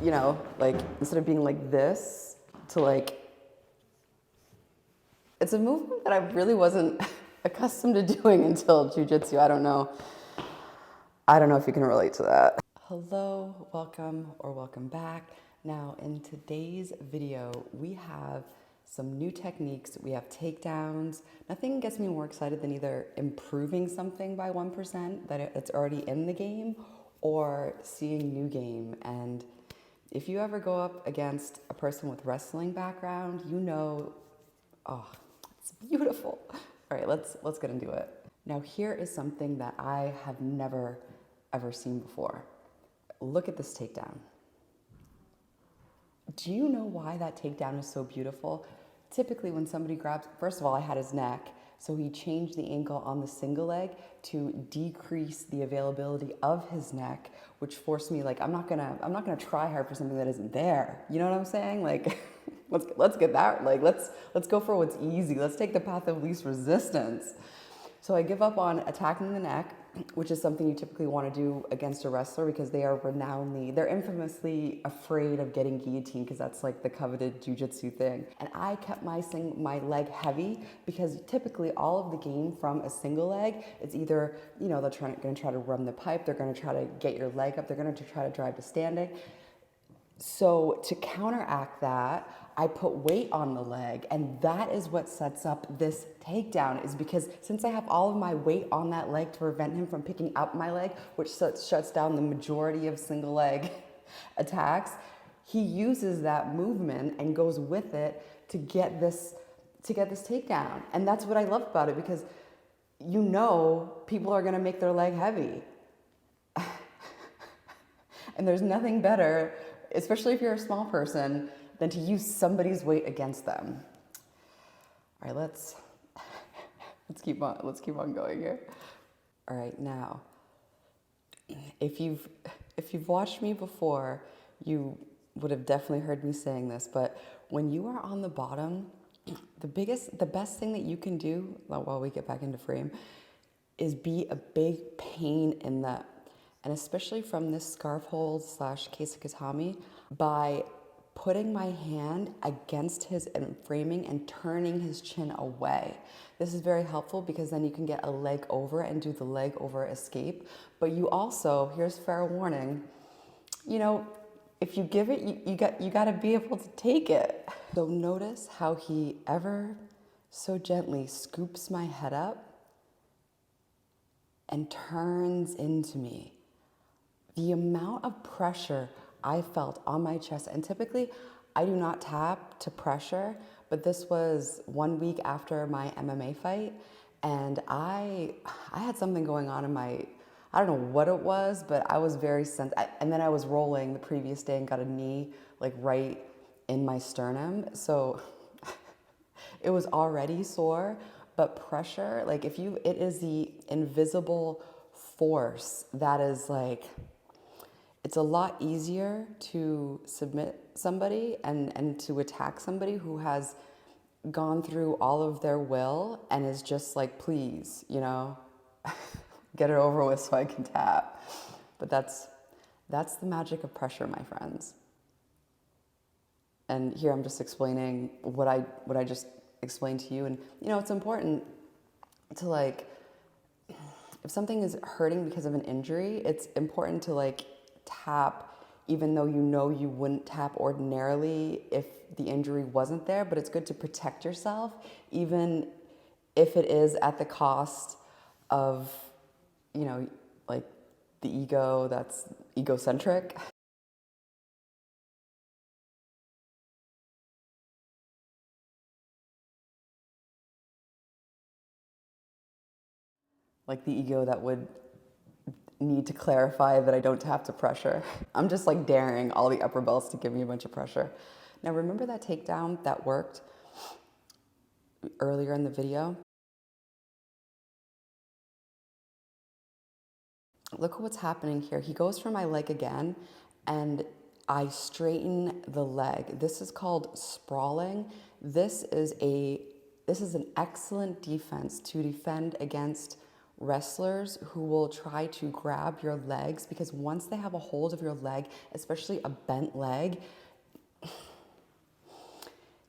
you know, like instead of being like this to like, it's a movement that I really wasn't accustomed to doing until jiu-jitsu. I don't know if you can relate to that. Hello, welcome or welcome back. Now in today's video, we have some new techniques. We have takedowns. Nothing gets me more excited than either improving something by 1% that it's already in the game or seeing new game. And if you ever go up against a person with wrestling background, you know, oh, it's beautiful. All right, let's get into it. Now here is something that I have never ever seen before. Look at this takedown. Do you know why that takedown is so beautiful? Typically when somebody grabs, first of all, I had his neck, so he changed the ankle on the single leg to decrease the availability of his neck, which forced me, like, I'm not gonna try hard for something that isn't there. You know what I'm saying? Like, let's get that, like, let's go for what's easy. Let's take the path of least resistance. So I give up on attacking the neck, which is something you typically want to do against a wrestler because they're infamously afraid of getting guillotined because that's like the coveted jiu-jitsu thing. And I kept my leg heavy because typically all of the game from a single leg, it's either, you know, they're going to try to run the pipe, they're going to try to get your leg up, they're going to try to drive to standing. So to counteract that, I put weight on the leg, and that is what sets up this takedown, is because since I have all of my weight on that leg to prevent him from picking up my leg, which shuts down the majority of single leg attacks, he uses that movement and goes with it to get this takedown. And that's what I love about it, because you know people are gonna make their leg heavy. And there's nothing better, especially if you're a small person, than to use somebody's weight against them. All right, let's keep on going here. All right, now, if you've watched me before, you would have definitely heard me saying this, but when you are on the bottom, the best thing that you can do, while we get back into frame, is be a big pain in the, and especially from this scarf hold / Kesa gatame, by putting my hand against his framing and turning his chin away. This is very helpful because then you can get a leg over and do the leg over escape. But you also, here's fair warning, you know, if you give it, you got to be able to take it. So notice how he ever so gently scoops my head up and turns into me. The amount of pressure I felt on my chest, and typically I do not tap to pressure, but this was 1 week after my MMA fight, and I had something going on in my, I don't know what it was, but I was very sensitive. And then I was rolling the previous day and got a knee like right in my sternum, so it was already sore. But pressure, like it is the invisible force that is like, it's a lot easier to submit somebody and to attack somebody who has gone through all of their will and is just like, please, you know, get it over with so I can tap. But that's the magic of pressure, my friends. And here I'm just explaining what I just explained to you. And, you know, it's important to, like, if something is hurting because of an injury, it's important to, like, tap, even though you know you wouldn't tap ordinarily if the injury wasn't there, but it's good to protect yourself, even if it is at the cost of, you know, like the ego that's egocentric. Like the ego that would need to clarify that I don't tap to pressure. I'm just like daring all the upper belts to give me a bunch of pressure. Now remember that takedown that worked earlier in the video? Look at what's happening here. He goes for my leg again and I straighten the leg. This is called sprawling. This is an excellent defense to defend against wrestlers who will try to grab your legs, because once they have a hold of your leg, especially a bent leg,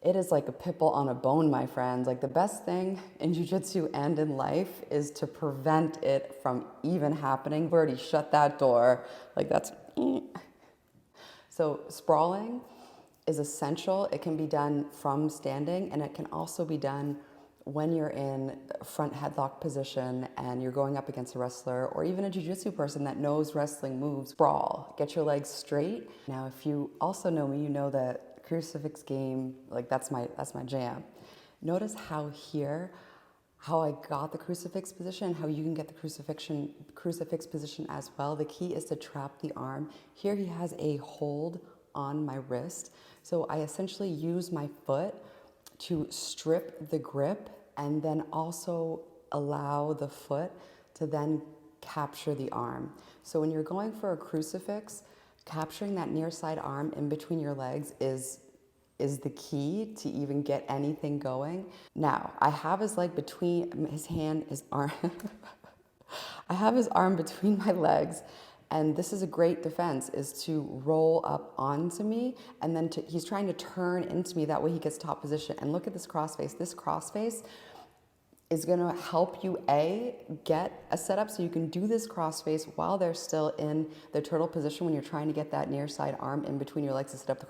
it is like a pimple on a bone, my friends. Like, the best thing in jiu-jitsu and in life is to prevent it from even happening. We've already shut that door. Like, that's... So sprawling is essential. It can be done from standing, and it can also be done when you're in front headlock position and you're going up against a wrestler or even a jiu-jitsu person that knows wrestling moves. Sprawl, get your legs straight. Now, if you also know me, you know that Crucifix game, like that's my jam. Notice how I got the crucifix position, how you can get the crucifix position as well. The key is to trap the arm. Here he has a hold on my wrist. So I essentially use my foot to strip the grip and then also allow the foot to then capture the arm. So when you're going for a crucifix, capturing that near side arm in between your legs is the key to even get anything going. Now, I have his leg between his arm. I have his arm between my legs, and this is a great defense, is to roll up onto me, and then he's trying to turn into me, that way he gets top position. And look at this crossface. This crossface is gonna help you get a setup so you can do this crossface while they're still in the turtle position when you're trying to get that near side arm in between your legs to set up the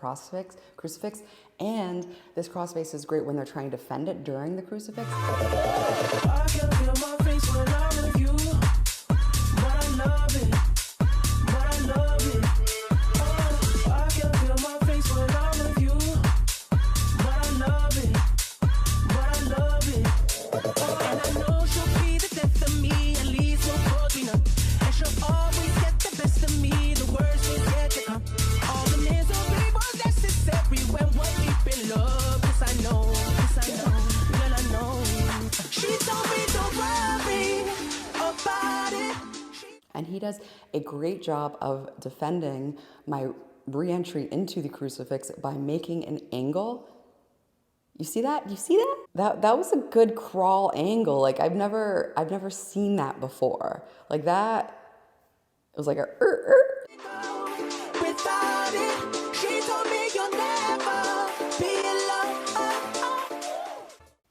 crucifix. And this crossface is great when they're trying to defend it during the crucifix. I can feel my face when I'm with you, but I love it. And he does a great job of defending my re-entry into the crucifix by making an angle. You see that? You see that? That was a good crawl angle. Like, I've never seen that before. Like that, it was like a Without it, she told me you'll never be alone.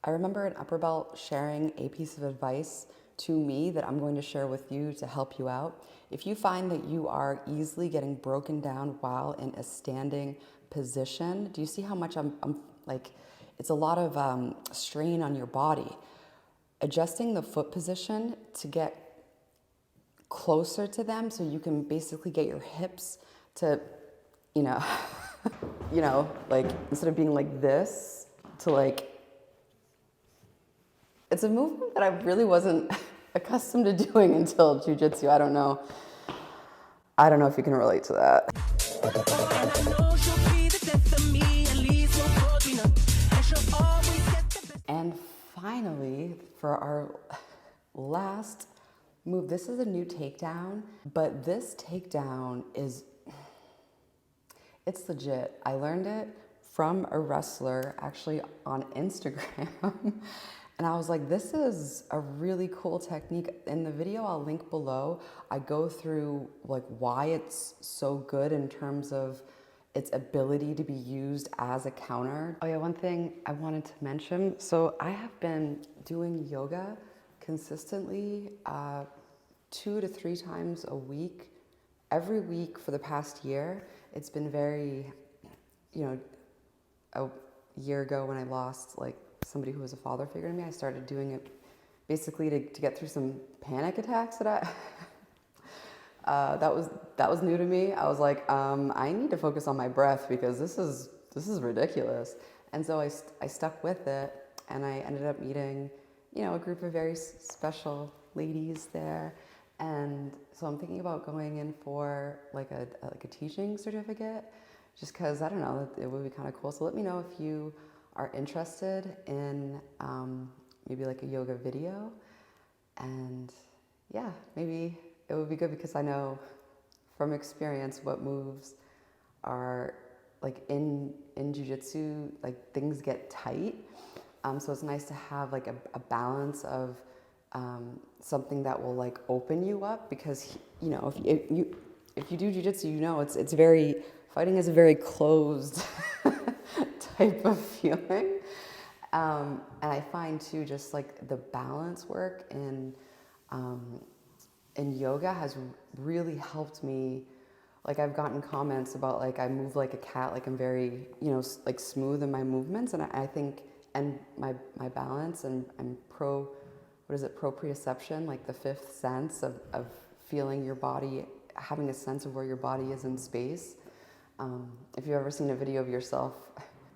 I remember an upper belt sharing a piece of advice to me that I'm going to share with you to help you out. If you find that you are easily getting broken down while in a standing position, do you see how much I'm like, it's a lot of strain on your body. Adjusting the foot position to get closer to them so you can basically get your hips to, you know, like instead of being like this to like, it's a movement that I really wasn't accustomed to doing until jiu-jitsu. I don't know if you can relate to that. And finally, for our last move, this is a new takedown, but this takedown it's legit. I learned it from a wrestler actually on Instagram. And I was like, this is a really cool technique. In the video I'll link below, I go through like why it's so good in terms of its ability to be used as a counter. Oh yeah, one thing I wanted to mention. So I have been doing yoga consistently 2 to 3 times a week, every week for the past year. It's been very, a year ago when I lost like somebody who was a father figure to me, I started doing it basically to get through some panic attacks that that was new to me. I was like, I need to focus on my breath because this is ridiculous. And so I stuck with it, and I ended up meeting, a group of very special ladies there. And so I'm thinking about going in for like a teaching certificate, just because I don't know, it would be kind of cool. So let me know if you are interested in maybe like a yoga video, and yeah, maybe it would be good because I know from experience what moves are like in jiu-jitsu, like things get tight. So it's nice to have like a balance of something that will like open you up, because you know, if you do jiu-jitsu, you know it's very, fighting is a very closed type of feeling. And I find too, just like the balance work in yoga has really helped me. Like I've gotten comments about like I move like a cat, like I'm very, you know, like smooth in my movements, and I think, and my balance, and I'm proprioception, like the fifth sense of feeling your body, having a sense of where your body is in space. If you've ever seen a video of yourself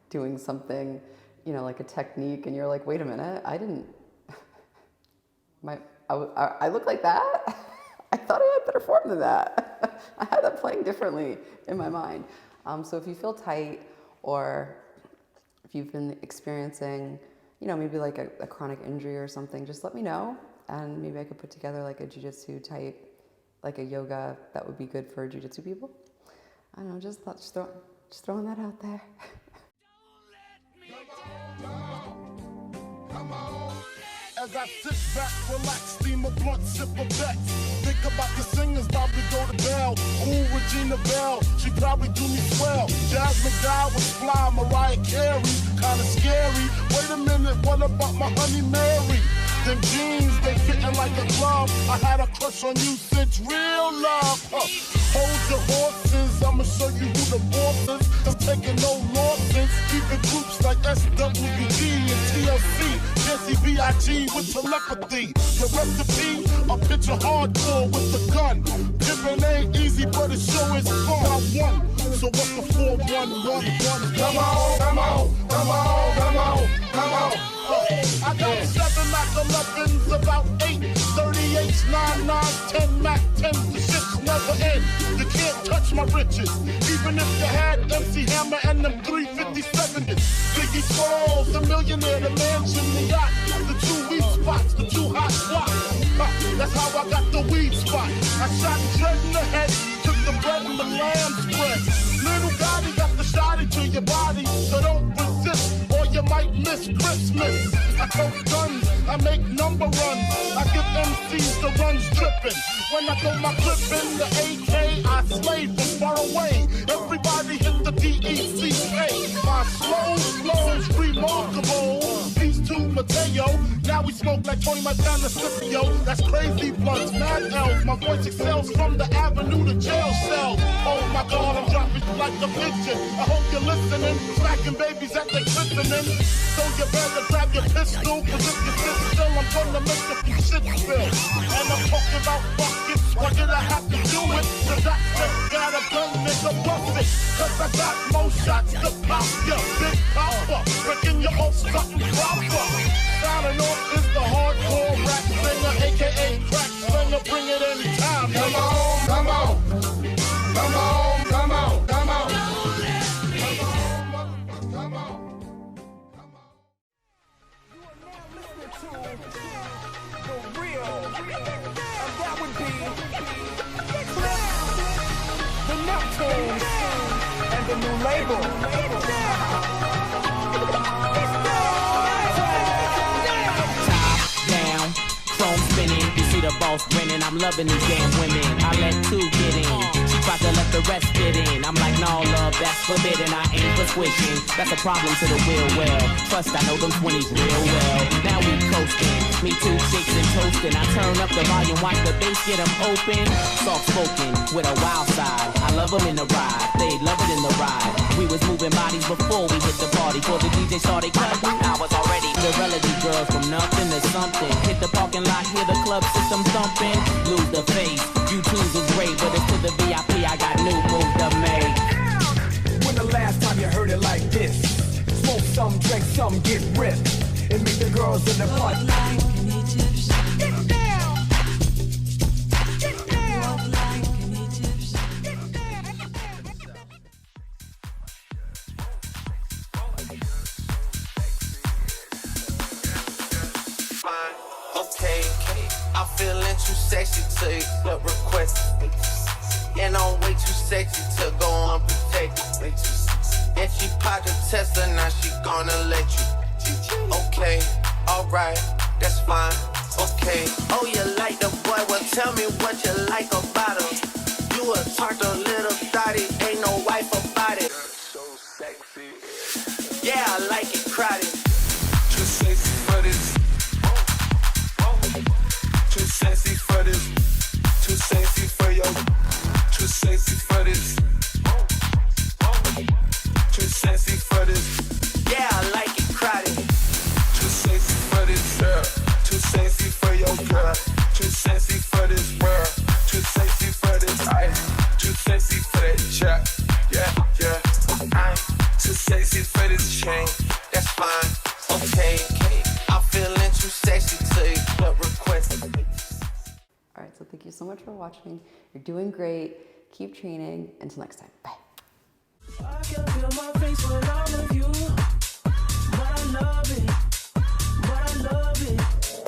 doing something, you know, like a technique, and you're like, wait a minute, I look like that? I thought I had better form than that. I had that playing differently in my mind. So if you feel tight, or if you've been experiencing, you know, maybe like a chronic injury or something, just let me know, and maybe I could put together like a jiu-jitsu type, like a yoga that would be good for jiu-jitsu people. I don't know, just throwing that out there. Come on. As I sit back, relax, steam a blunt, sip a bet. Think about the singers, probably go to Bell. Ooh, Regina Bell, she probably do me swell. Jasmine Guy was fly, Mariah Carey, kinda scary. Wait a minute, what about my honey Mary? Them jeans, they fitting like a glove. I had a crush on you since real love. Hold your horses, I'ma show you who the boss is. I'm taking no losses, keeping groups like SWD and TLC. Jesse B.I.G. with telepathy. The recipe, a picture hardcore with the gun. Pimpin' ain't easy, but it sure is fun. I won, so what's the 4-1-1-1? Come on, come on, come on, come on, come on. I got 7 Mac 11s, about 8, 38s, 9, 9s, 10 Mac 10s, the shit's never end. You can't touch my riches, even if you had MC Hammer and them 357s. Biggie Smalls, the millionaire, the mansion, the yacht, the 2 weed spots, the 2 hot spots. That's how I got the weed spot. I shot Dread in the head, took the bread and the lamb spread. Little Gotti got the shotty to your body, so don't resist, or you might miss Christmas. I tote guns, I make number runs, I give MCs the runs trippin'. When I throw my clip in the AK, I slay from far away. Everybody hit the DECA. My slow's remarkable. Peace to Mateo. Now we smoke like Tony Montana Scipio. That's crazy blunts, mad L's. My voice excels from the avenue to jail cell. Oh my God, I'm dropping you like a pigeon. I hope you're listening. Smacking babies at the christening. So you better grab your pistol, cause if you sit still, I'm gonna make the shit spill. And I'm talking about buckets. Why did I have to do it? Cause I just got a gun, nigga, bust it. Cause I got more shots to pop ya, big popper. Breaking your off something proper. Sounding off is the hardcore rap singer, aka crack singer. Bring it anytime. Come on, come on. Come on, come on, come on. Come on. The real, and that would be the Neptunes and the new label. Top down, chrome spinning. You see the boss grinning. I'm loving these damn women. I let 2 get in. She tried to let the rest get in. I'm like, no, love, that's forbidden. I ain't for switching. That's a problem to the real well. Trust, I know them 20s real well. Now we coasting. Me 2 chicks and toasting. I turn up the volume, watch the bass get them open. Soft spoken with a wild side. I love them in the ride. They love it in the ride. We was moving bodies before we hit the party. Before the DJ started cutting, I was already the relative girls from nothing to something. Hit the parking lot, hear the club system thumping. Lose the face. U2's was great, but it's to the VIP. I got new moves to make. When the last time you heard it like this? Smoke some, drink some, get ripped. And meet the girls in the party. Get down! Get down! Okay, I'm feeling too sexy to accept requests. And I'm way too sexy to go unprotected. And she popped a Tesla, now she gonna let you. Okay, alright, that's fine. Okay, oh, you like the boy? Well, tell me what you like about him. You a turtle little thotty, ain't no wife about it. So sexy. Yeah, I like it crowded. Too sexy for this. Too sexy for this. Too sexy for your. Too sexy for this. Too sexy for this. Yeah, I like it crowded. Too sexy for this girl. Too sexy for your girl. Too sexy for this world. Too sexy for this ice. Too sexy for that jack. Yeah, yeah. I'm too sexy for this chain. That's fine. Okay. I'm feeling too sexy to accept requests. All right, so thank you so much for watching. You're doing great. Keep training. Until next time. Bye. I can feel my face with all of you, but I love it,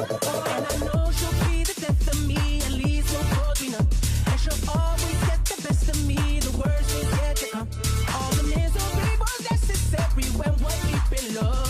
Oh, and I know she'll be the death of me, at least we'll both be numb. And she'll always get the best of me, the worst will yet to come. All the misery was necessary when we're deep in love.